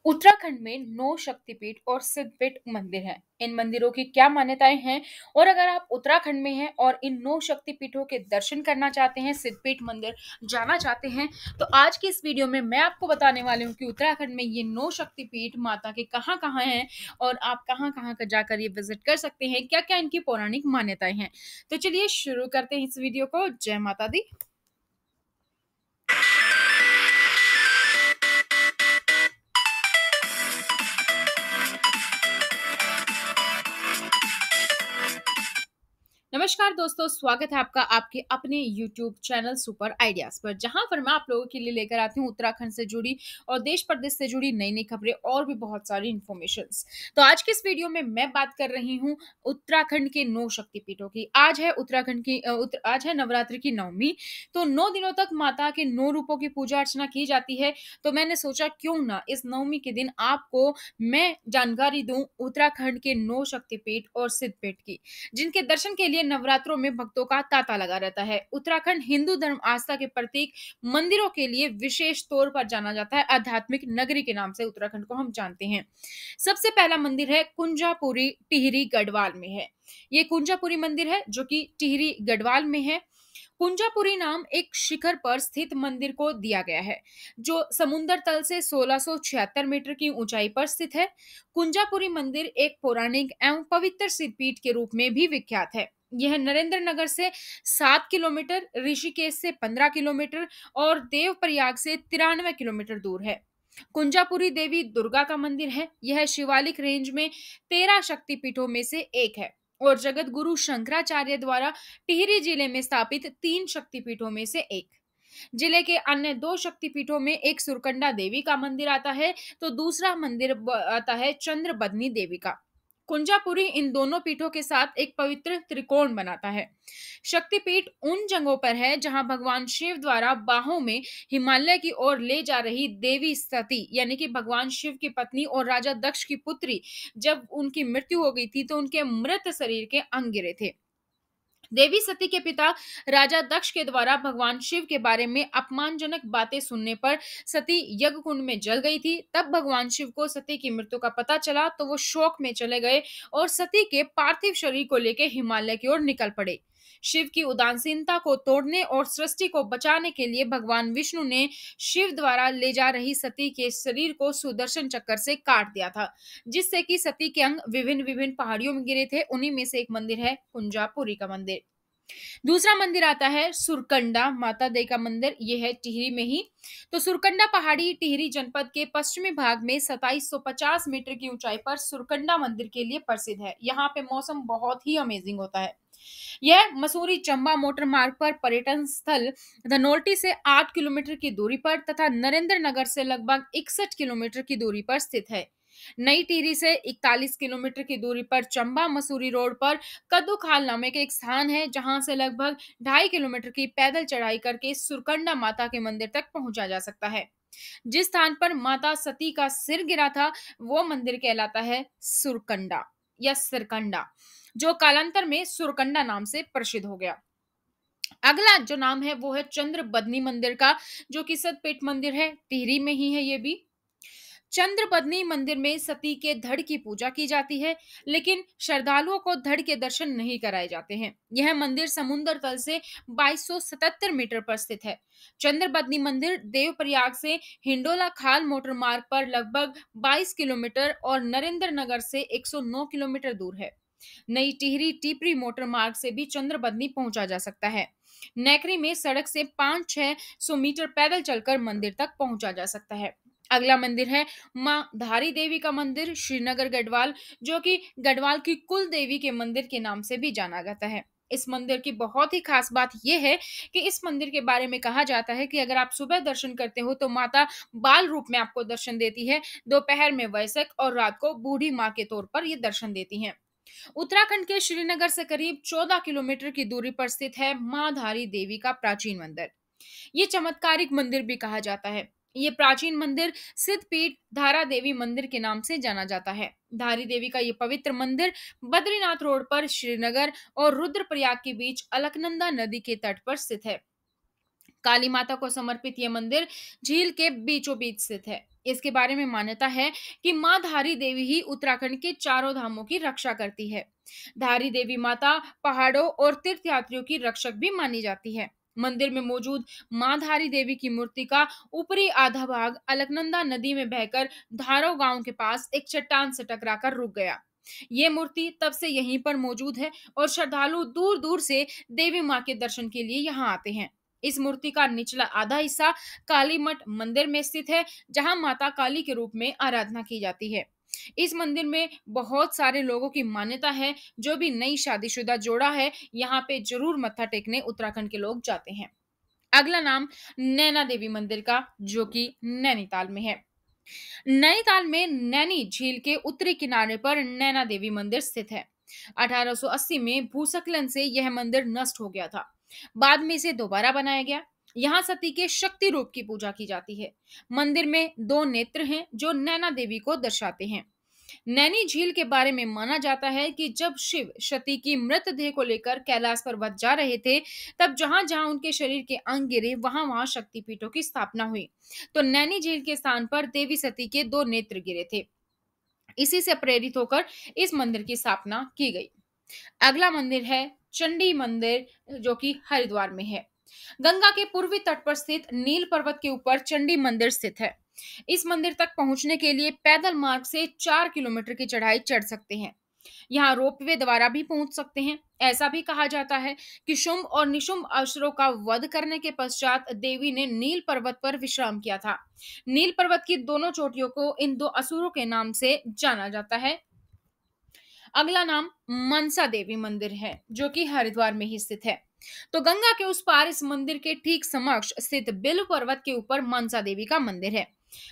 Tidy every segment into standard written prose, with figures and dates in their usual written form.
उत्तराखंड में 9 शक्तिपीठ और सिद्धपीठ मंदिर हैं। इन मंदिरों की क्या मान्यताएं हैं? और अगर आप उत्तराखंड में हैं और इन 9 शक्तिपीठों के दर्शन करना चाहते हैं, सिद्धपीठ मंदिर जाना चाहते हैं, तो आज की इस वीडियो में मैं आपको बताने वाली हूँ कि उत्तराखंड में ये 9 शक्तिपीठ माता के कहाँ-कहाँ हैं और आप कहाँ-कहाँ का जाकर ये विजिट कर सकते हैं, क्या-क्या इनकी पौराणिक मान्यताएं हैं। तो चलिए शुरू करते हैं इस वीडियो को। जय माता दी। नमस्कार दोस्तों, स्वागत है आपका आपके अपने YouTube चैनल सुपर आइडियाज पर, जहां पर मैं आप लोगों के लिए लेकर आती हूं उत्तराखंड से जुड़ी और देश प्रदेश से जुड़ी नई नई खबरें और भी बहुत सारी इन्फॉर्मेशंस। तो आज के इस वीडियो में मैं बात कर रही हूं उत्तराखंड के 9 शक्तिपीठों की। आज है उत्तराखंड की आज है नवरात्रि की नवमी। तो 9 दिनों तक माता के 9 रूपों की पूजा अर्चना की जाती है। तो मैंने सोचा क्यों ना इस नवमी के दिन आपको मैं जानकारी दूं उत्तराखंड के 9 शक्तिपीठ और सिद्धपीठ की, जिनके दर्शन के लिए नवरात्रों में भक्तों का तांता लगा रहता है। उत्तराखंड हिंदू धर्म आस्था के प्रतीक मंदिरों के लिए विशेष तौर पर जाना जाता है। आध्यात्मिक नगरी के नाम से उत्तराखंड को हम जानते हैं। सबसे पहला मंदिर है कुंजापुरी टिहरी गढ़वाल में है। ये कुंजापुरी मंदिर है जो कि टिहरी गढ़वाल में है। कुंजापुरी नाम एक शिखर पर स्थित मंदिर को दिया गया है, जो समुद्र तल से 1676 मीटर की ऊंचाई पर स्थित है। कुंजापुरी मंदिर एक पौराणिक एवं पवित्र सिद्धपीठ के रूप में भी विख्यात है। यह नरेंद्र नगर से 7 किलोमीटर, ऋषिकेश से 15 किलोमीटर और देवप्रयाग से 93 किलोमीटर दूर है। कुंजापुरी देवी दुर्गा का मंदिर है। यह शिवालिक रेंज में 13 शक्तिपीठों में से एक है और जगत गुरु शंकराचार्य द्वारा टिहरी जिले में स्थापित 3 शक्तिपीठों में से एक। जिले के अन्य 2 शक्तिपीठों में एक सुरकंडा देवी का मंदिर आता है, तो दूसरा मंदिर आता है चंद्रबदनी देवी का। कुंजापुरी इन दोनों पीठों के साथ एक पवित्र त्रिकोण बनाता है। शक्तिपीठ उन जगहों पर है जहां भगवान शिव द्वारा बाहों में हिमालय की ओर ले जा रही देवी सती, यानी कि भगवान शिव की पत्नी और राजा दक्ष की पुत्री, जब उनकी मृत्यु हो गई थी तो उनके मृत शरीर के अंग गिरे थे। देवी सती के पिता राजा दक्ष के द्वारा भगवान शिव के बारे में अपमानजनक बातें सुनने पर सती यज्ञ कुंड में जल गई थी। तब भगवान शिव को सती की मृत्यु का पता चला तो वो शोक में चले गए और सती के पार्थिव शरीर को लेकर हिमालय की ओर निकल पड़े। शिव की उदासीनता को तोड़ने और सृष्टि को बचाने के लिए भगवान विष्णु ने शिव द्वारा ले जा रही सती के शरीर को सुदर्शन चक्कर से काट दिया था, जिससे कि सती के अंग विभिन्न विभिन्न पहाड़ियों में गिरे थे। उन्हीं में से एक मंदिर है कुंजापुरी का मंदिर। दूसरा मंदिर आता है सुरकंडा माता दे का मंदिर। ये है टिहरी में ही। तो सुरकंडा पहाड़ी टिहरी जनपद के पश्चिमी भाग में 2750 मीटर की ऊंचाई पर सुरकंडा मंदिर के लिए प्रसिद्ध है। यहाँ पे मौसम बहुत ही अमेजिंग होता है। यह मसूरी चंबा मोटर मार्ग पर पर्यटन स्थल धनोल्टी से 8 किलोमीटर की दूरी पर तथा नरेंद्र नगर से लगभग 61 किलोमीटर की दूरी पर स्थित है। नई टिहरी से 41 किलोमीटर की दूरी पर चंबा मसूरी रोड पर कद्दू खाल नामे के एक स्थान है, जहां से लगभग 2.5 किलोमीटर की पैदल चढ़ाई करके सुरकंडा माता के मंदिर तक पहुंचा जा सकता है। जिस स्थान पर माता सती का सिर गिरा था वो मंदिर कहलाता है सुरकंडा या सिरकंडा, जो कालांतर में सुरकंडा नाम से प्रसिद्ध हो गया। अगला जो नाम है वो है चंद्रबदनी मंदिर का, जो कि सतपेट मंदिर है, टिहरी में ही है ये भी। चंद्रबदनी मंदिर में सती के धड़ की पूजा की जाती है, लेकिन श्रद्धालुओं को धड़ के दर्शन नहीं कराए जाते हैं। यह मंदिर समुद्र तल से 2277 मीटर पर स्थित है। चंद्रबदनी मंदिर देवप्रयाग से हिंडोला खाल मोटर मार्ग पर लगभग 22 किलोमीटर और नरेंद्र नगर से 109 किलोमीटर दूर है। नई टिहरी टिपरी मोटर मार्ग से भी चंद्रबदनी पहुंचा जा सकता है। नेकरी में सड़क से 5-600 मीटर पैदल चलकर मंदिर तक पहुंचा जा सकता है। अगला मंदिर है मां धारी देवी का मंदिर, श्रीनगर गढ़वाल, जो कि गढ़वाल की कुल देवी के मंदिर के नाम से भी जाना जाता है। इस मंदिर की बहुत ही खास बात यह है कि इस मंदिर के बारे में कहा जाता है कि अगर आप सुबह दर्शन करते हो तो माता बाल रूप में आपको दर्शन देती है, दोपहर में वयस्क और रात को बूढ़ी मां के तौर पर ये दर्शन देती हैं। उत्तराखंड के श्रीनगर से करीब 14 किलोमीटर की दूरी पर स्थित है मां धारी देवी का प्राचीन मंदिर। ये चमत्कारिक मंदिर भी कहा जाता है। ये प्राचीन मंदिर सिद्धपीठ धारा देवी मंदिर के नाम से जाना जाता है। धारी देवी का ये पवित्र मंदिर बद्रीनाथ रोड पर श्रीनगर और रुद्रप्रयाग के बीच अलकनंदा नदी के तट पर स्थित है। काली माता को समर्पित यह मंदिर झील के बीचों बीच स्थित है। इसके बारे में मान्यता है कि मां धारी देवी ही उत्तराखंड के चारों धामों की रक्षा करती है। धारी देवी माता पहाड़ों और तीर्थयात्रियों की रक्षक भी मानी जाती है। मंदिर में मौजूद मां धारी देवी की मूर्ति का ऊपरी आधा भाग अलकनंदा नदी में बहकर धारो गांव के पास एक चट्टान से टकराकर रुक गया। ये मूर्ति तब से यहीं पर मौजूद है और श्रद्धालु दूर दूर से देवी मां के दर्शन के लिए यहाँ आते हैं। इस मूर्ति का निचला आधा हिस्सा काली मठ मंदिर में स्थित है, जहां माता काली के रूप में आराधना की जाती है। इस मंदिर में बहुत सारे लोगों की मान्यता है, जो भी नई शादीशुदा जोड़ा है यहाँ पे जरूर मत्था टेकने उत्तराखंड के लोग जाते हैं। अगला नाम नैना देवी मंदिर का, जो कि नैनीताल में है। नैनीताल में नैनी झील के उत्तरी किनारे पर नैना देवी मंदिर स्थित है। 1880 में भूस्खलन से यह मंदिर नष्ट हो गया था। बाद में इसे दोबारा बनाया गया। यहाँ सती के शक्ति रूप की पूजा की जाती है। मंदिर में दो नेत्र हैं जो नैना देवी को दर्शाते हैं। नैनी झील के बारे में माना जाता है कि जब शिव सती की मृतदेह को लेकर कैलाश पर्वत जा रहे थे, तब जहां जहां उनके शरीर के अंग गिरे वहां वहां शक्तिपीठों की स्थापना हुई। तो नैनी झील के स्थान पर देवी सती के दो नेत्र गिरे थे। इसी से प्रेरित होकर इस मंदिर की स्थापना की गई। अगला मंदिर है चंडी मंदिर, जो कि हरिद्वार में है। गंगा के पूर्वी तट पर स्थित नील पर्वत के ऊपर चंडी मंदिर स्थित है। इस मंदिर तक पहुंचने के लिए पैदल मार्ग से 4 किलोमीटर की चढ़ाई चढ़ सकते हैं। यहाँ रोपवे द्वारा भी पहुंच सकते हैं। ऐसा भी कहा जाता है कि शुंभ और निशुंभ असुरों का वध करने के पश्चात देवी ने नील पर्वत पर विश्राम किया था। नील पर्वत की दोनों चोटियों को इन दो असुरों के नाम से जाना जाता है। अगला नाम मनसा देवी मंदिर है, जो कि हरिद्वार में ही स्थित है। तो गंगा के उस पार इस मंदिर के ठीक समक्ष स्थित बिल्व पर्वत के ऊपर मनसा देवी का मंदिर है।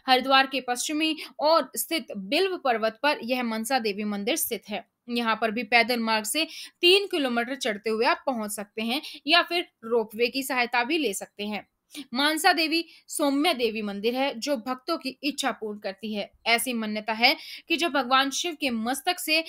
हरिद्वार के पश्चिमी और स्थित बिल्व पर्वत पर यह मनसा देवी मंदिर स्थित है। यहाँ पर भी पैदल मार्ग से 3 किलोमीटर चढ़ते हुए आप पहुंच सकते हैं, या फिर रोपवे की सहायता भी ले सकते हैं। मानसा देवी सौम्य देवी मंदिर है, जो भक्तों की इच्छा पूर्ण करती है। ऐसी मान्यता है कि जो भगवान शिव के मस्तक से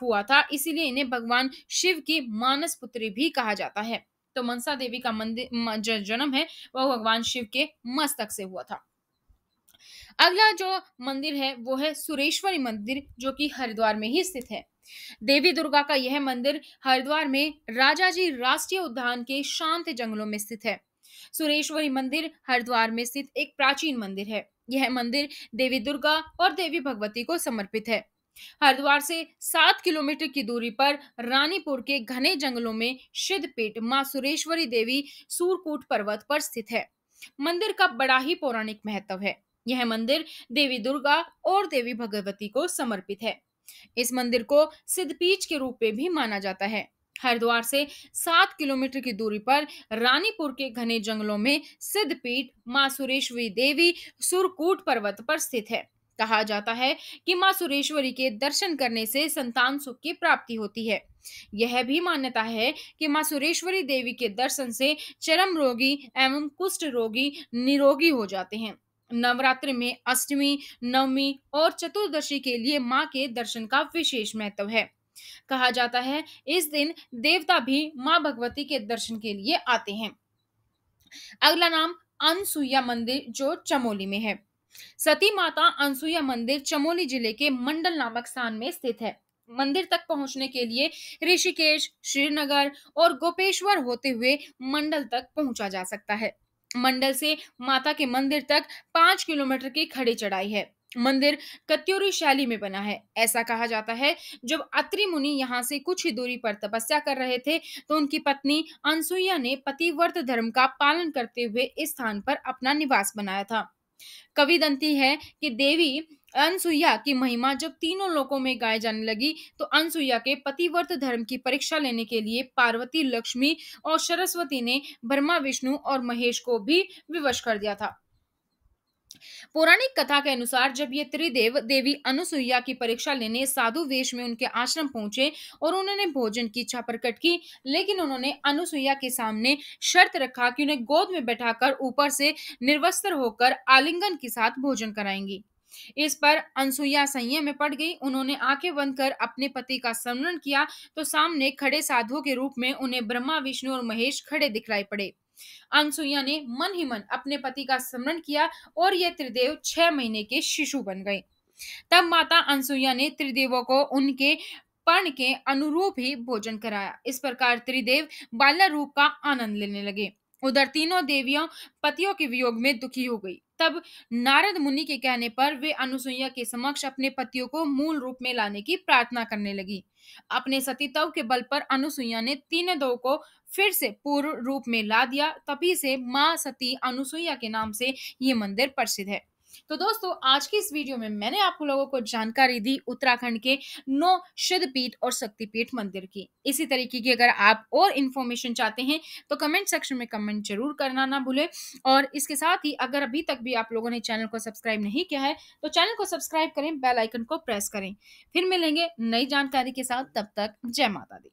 हुआ था, इसीलिए इन्हें भगवान शिव की मानस पुत्री भी कहा जाता है। तो मनसा देवी का मंदिर जो जन्म है वह भगवान शिव के मस्तक से हुआ था। अगला जो मंदिर है वो है सुरेश्वरी मंदिर, जो कि हरिद्वार में ही स्थित है। देवी दुर्गा का यह मंदिर हरिद्वार में राजाजी राष्ट्रीय उद्यान के शांत जंगलों में स्थित है। सुरेश्वरी मंदिर हरिद्वार में स्थित एक प्राचीन मंदिर है। यह मंदिर देवी दुर्गा और देवी भगवती को समर्पित है। हरिद्वार से 7 किलोमीटर की दूरी पर रानीपुर के घने जंगलों में सिद्धपीठ मां सुरेश्वरी देवी सूरकूट पर्वत पर स्थित है। मंदिर का बड़ा ही पौराणिक महत्व है। यह मंदिर देवी दुर्गा और देवी भगवती को समर्पित है। इस मंदिर को सिद्धपीठ के रूप में भी माना जाता है। हरिद्वार से 7 किलोमीटर की दूरी पर रानीपुर के घने जंगलों में सिद्धपीठ मां सुरेश्वरी देवी सुरकूट पर्वत पर स्थित है। कहा जाता है कि मां सुरेश्वरी के दर्शन करने से संतान सुख की प्राप्ति होती है। यह भी मान्यता है कि मां सुरेश्वरी देवी के दर्शन से चरम रोगी एवं कुष्ठ रोगी निरोगी हो जाते हैं। नवरात्रि में अष्टमी, नवमी और चतुर्दशी के लिए मां के दर्शन का विशेष महत्व है। कहा जाता है इस दिन देवता भी मां भगवती के दर्शन के लिए आते हैं। अगला नाम अनसुईया मंदिर, जो चमोली में है। सती माता अनसुईया मंदिर चमोली जिले के मंडल नामक स्थान में स्थित है। मंदिर तक पहुंचने के लिए ऋषिकेश, श्रीनगर और गोपेश्वर होते हुए मंडल तक पहुंचा जा सकता है। मंडल से माता के मंदिर तक 5 किलोमीटर की खड़ी चढ़ाई है। मंदिर कत्यूरी शैली में बना है। ऐसा कहा जाता है जब अत्रि मुनि यहाँ से कुछ ही दूरी पर तपस्या कर रहे थे, तो उनकी पत्नी अनसुईया ने पतिव्रत धर्म का पालन करते हुए इस स्थान पर अपना निवास बनाया था। कविदंती है कि देवी अनसुईया की महिमा जब तीनों लोकों में गाई जाने लगी, तो अनसुईया के पतिव्रत धर्म की परीक्षा लेने के लिए पार्वती, लक्ष्मी और सरस्वती ने ब्रह्मा, विष्णु और महेश को भी विवश कर दिया था। पौराणिक कथा के अनुसार जब ये त्रिदेव देवी अनुसुईया की परीक्षा लेने साधु वेश में उनके आश्रम पहुंचे और उन्होंने भोजन की इच्छा प्रकट की, लेकिन उन्होंने अनुसुईया के सामने शर्त रखा कि उन्हें गोद में बैठाकर ऊपर से निर्वस्त्र होकर आलिंगन के साथ भोजन कराएंगी। इस पर अनसुईया संयम में पड़ गई। उन्होंने आंखें बंद कर अपने पति का स्मरण किया, तो सामने खड़े साधुओं के रूप में उन्हें ब्रह्मा, विष्णु और महेश खड़े दिखलाई पड़े। अनसुईया ने मन ही मन अपने पति का स्मरण किया और ये त्रिदेव 6 महीने के शिशु बन गए। तब माता अनसुईया ने त्रिदेवों को उनके पर्ण के अनुरूप ही भोजन कराया। इस प्रकार त्रिदेव बाल्य रूप का आनंद लेने लगे। उधर तीनों देवियां पतियों के वियोग में दुखी हो गई। तब नारद मुनि के कहने पर वे अनुसुईया के समक्ष अपने पतियों को मूल रूप में लाने की प्रार्थना करने लगी। अपने सतीत्व के बल पर अनुसुईया ने तीनों देवों को फिर से पूर्व रूप में ला दिया। तभी से माँ सती अनुसुईया के नाम से ये मंदिर प्रसिद्ध है। तो दोस्तों, आज की इस वीडियो में मैंने आप लोगों को जानकारी दी उत्तराखंड के 9 सिद्धपीठ और शक्तिपीठ मंदिर की। इसी तरीके की अगर आप और इन्फॉर्मेशन चाहते हैं तो कमेंट सेक्शन में कमेंट जरूर करना ना भूलें। और इसके साथ ही अगर अभी तक भी आप लोगों ने चैनल को सब्सक्राइब नहीं किया है तो चैनल को सब्सक्राइब करें, बेल आइकन को प्रेस करें। फिर मिलेंगे नई जानकारी के साथ, तब तक जय माता दी।